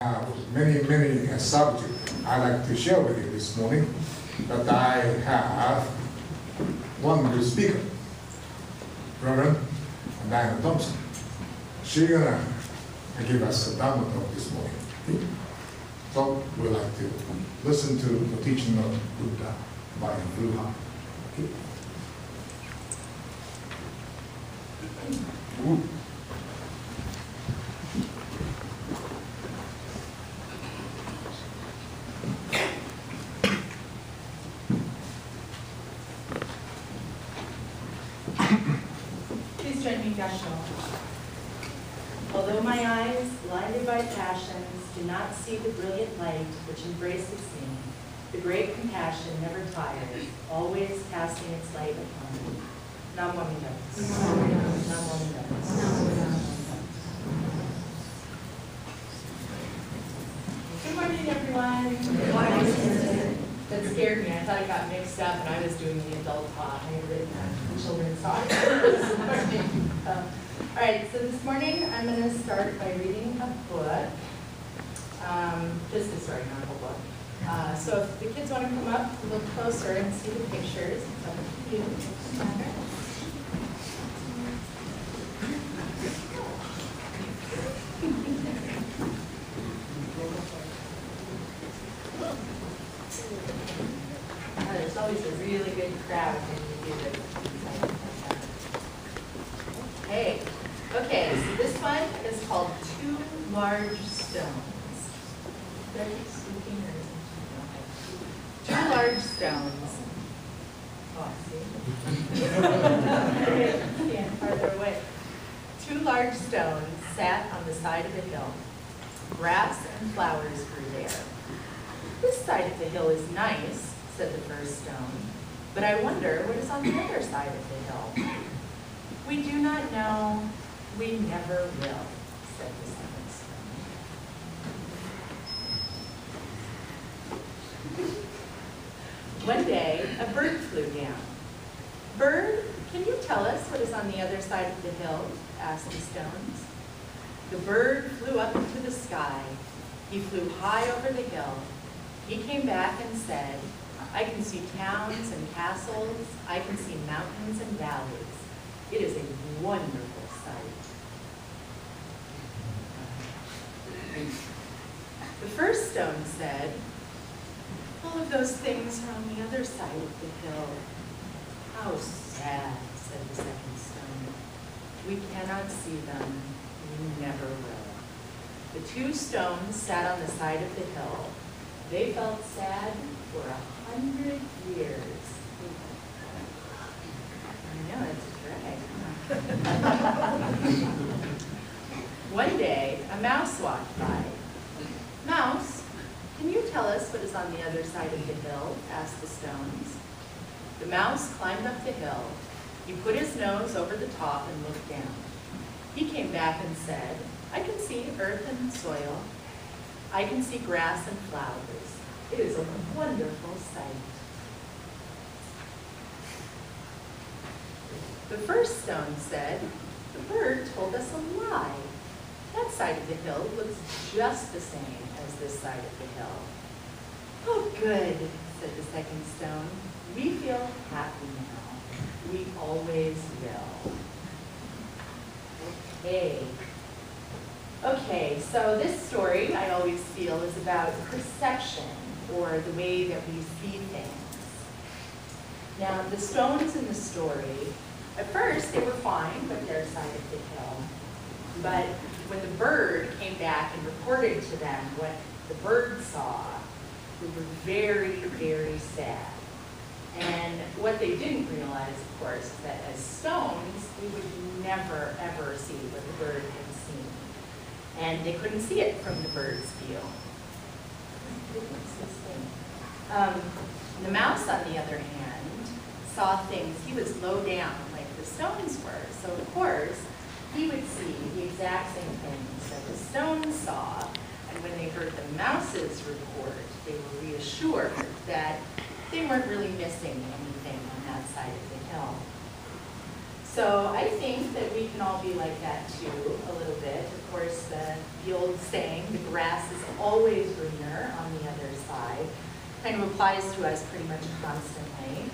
many subjects I'd like to share with you this morning, but I have one good speaker, Reverend Thompson. She's gonna give us a Dharma talk this morning. So we'd like to listen to the teaching of Buddha by Buddha. Okay? Please join me in Gasho. Although my eyes, blinded by passions, do not see the brilliant light which embraces me, the great compassion never tires, always casting its light upon me. Namo Buddhaya. Namo Buddhaya. Good morning, everyone. Good morning. That scared me. I thought it got mixed up, and I was doing the adult talk. I had written the children's talk. All right, so this morning I'm going to start by reading a book. Just a story, not a whole book. So if the kids want to come up, look closer and see the pictures. It's up to you. There's always a really good crowd when you do this. Hey, okay, so this one is called Two Large Stones. Did I keep speaking or something? Okay. Two large stones. Oh, see? Okay, stand farther away. Two large stones sat on the side of a hill. Grass and flowers grew there. This side of the hill is nice, said the first stone, but I wonder what is on the other side of the hill. We do not know, we never will, said the second stone. One day, a bird flew down. Bird, can you tell us what is on the other side of the hill? Asked the stones. The bird flew up into the sky. He flew high over the hill. He came back and said, I can see towns and castles. I can see mountains and valleys. It is a wonderful sight. The first stone said, all of those things are on the other side of the hill. How sad, said the second stone. We cannot see them. We never will. The two stones sat on the side of the hill. They felt sad for 100 years. I know, it's a drag. One day, a mouse walked by. Mouse, can you tell us what is on the other side of the hill? Asked the stones. The mouse climbed up the hill. He put his nose over the top and looked down. He came back and said, I can see earth and soil. I can see grass and flowers. It is a wonderful sight. The first stone said, the bird told us a lie. That side of the hill looks just the same as this side of the hill. Oh, good, said the second stone. We feel happy now. We always will. Okay, so this story, I always feel, is about perception, or the way that we see things. Now, the stones in the story, at first they were fine with their side of the hill, but when the bird came back and reported to them what the bird saw, they were very, very sad. And what they didn't realize, of course, is that as stones, we would never, ever see what the bird had seen. And they couldn't see it from the bird's view. The mouse, on the other hand, saw things. He was low down, like the stones were. So, of course, he would see the exact same things that the stones saw. And when they heard the mouse's report, they were reassured that they weren't really missing anything on that side of the hill. So I think that we can all be like that too, a little bit. Of course, the old saying, the grass is always greener on the other side, kind of applies to us pretty much constantly.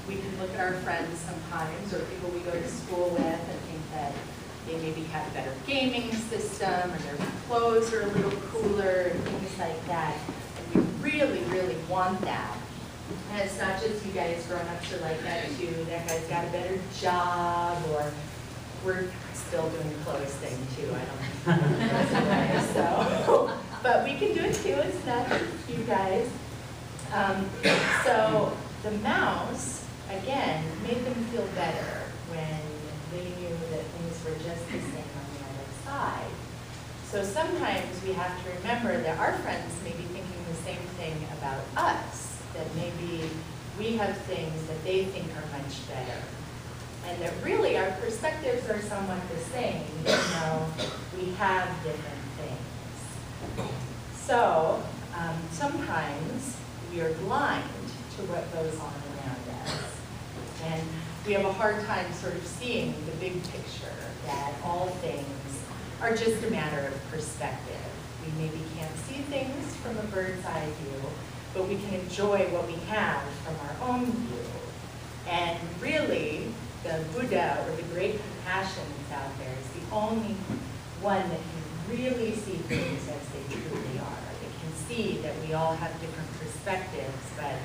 We can look at our friends sometimes, or people we go to school with, and think that they maybe have a better gaming system, or their clothes are a little cooler, and things like that. And we really, really want that. And it's not just you guys, grown-ups are like that too. That guy's got a better job, or we're still doing the clothes thing too. I don't know. So, but we can do it too. It's not just you guys. So the mouse, again, made them feel better when they knew that things were just the same on the other side. So sometimes we have to remember that our friends may be thinking the same thing about us. That maybe we have things that they think are much better. And that really our perspectives are somewhat the same, even though we have different things. So sometimes we are blind to what goes on around us. And we have a hard time sort of seeing the big picture, that all things are just a matter of perspective. We maybe can't see things from a bird's eye view, but we can enjoy what we have from our own view. And really, the Buddha, or the great compassion that's out there, is the only one that can really see things as they truly are. It can see that we all have different perspectives, but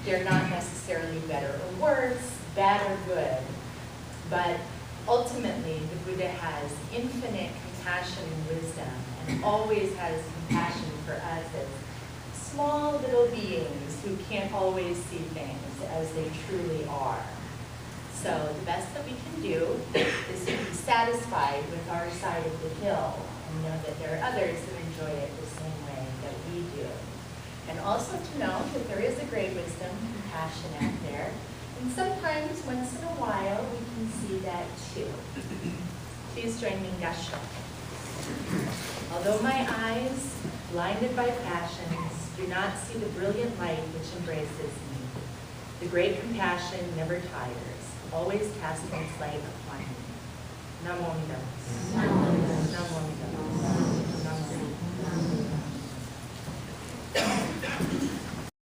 they're not necessarily better or worse, bad or good. But ultimately, the Buddha has infinite compassion and wisdom, and always has compassion for us as small little beings who can't always see things as they truly are. So the best that we can do is to be satisfied with our side of the hill and know that there are others who enjoy it the same way that we do. And also to know that there is a great wisdom, compassion out there. And sometimes, once in a while, we can see that too. Please join me in Gasho. Although my eyes, blinded by passions, do not see the brilliant light which embraces me, the great compassion never tires, always casting its light upon me. Namo Amida.